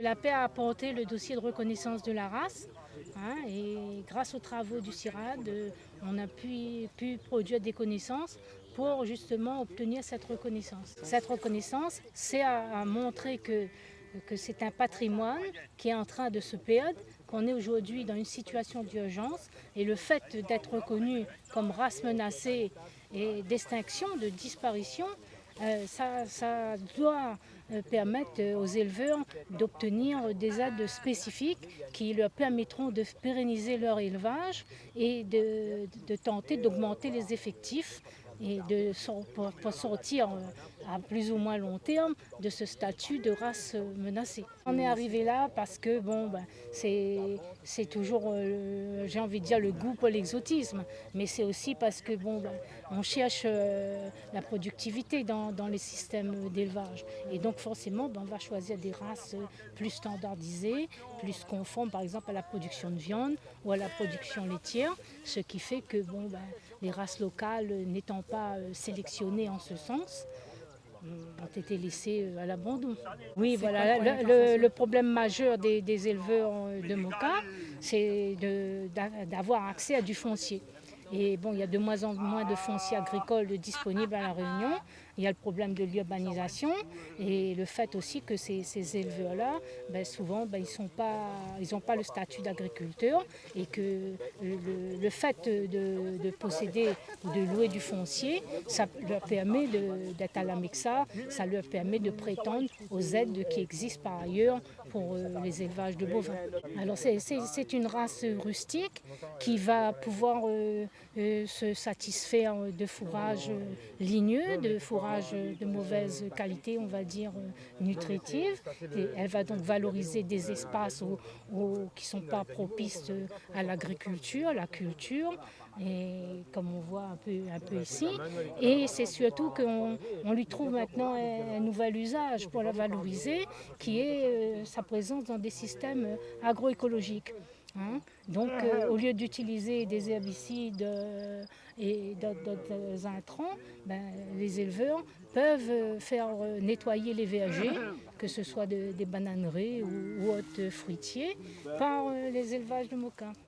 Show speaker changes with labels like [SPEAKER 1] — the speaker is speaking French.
[SPEAKER 1] La paix a apporté le dossier de reconnaissance de la race, hein, et grâce aux travaux du CIRAD, on a pu produire des connaissances pour justement obtenir cette reconnaissance. Cette reconnaissance, c'est à montrer que c'est un patrimoine qui est en train de se perdre, qu'on est aujourd'hui dans une situation d'urgence, et le fait d'être reconnu comme race menacée et d'extinction, de disparition, ça doit permettre aux éleveurs d'obtenir des aides spécifiques qui leur permettront de pérenniser leur élevage et de tenter d'augmenter les effectifs et pour sortir à plus ou moins long terme de ce statut de race menacée. On est arrivé là parce que c'est toujours, j'ai envie de dire, le goût pour l'exotisme, mais c'est aussi parce que on cherche la productivité dans les systèmes d'élevage. Et donc forcément, on va choisir des races plus standardisées, plus conformes par exemple à la production de viande ou à la production laitière, ce qui fait que les races locales n'étant pas sélectionnées en ce sens, ont été laissées à l'abandon. Oui, voilà, le problème majeur des éleveurs de Moka, c'est d'avoir accès à du foncier. Et il y a de moins en moins de foncier agricole disponible à La Réunion. Il y a le problème de l'urbanisation et le fait aussi que ces éleveurs-là, souvent, ils n'ont pas le statut d'agriculteur, et que le fait de posséder ou de louer du foncier, ça leur permet d'être à la MEXA, ça leur permet de prétendre aux aides qui existent par ailleurs pour les élevages de bovins. Alors c'est une race rustique qui va pouvoir se satisfaire de fourrage ligneux, de fourrage de mauvaise qualité, on va dire nutritive. Et elle va donc valoriser des espaces qui ne sont pas propices à l'agriculture, la culture, et comme on voit un peu ici. Et c'est surtout qu'on lui trouve maintenant un nouvel usage pour la valoriser, qui est sa présence dans des systèmes agroécologiques. Hein. Donc, au lieu d'utiliser des herbicides et d'autres intrants, les éleveurs peuvent faire nettoyer les vergers, que ce soit des bananeraies ou autres fruitiers, par les élevages de Moka.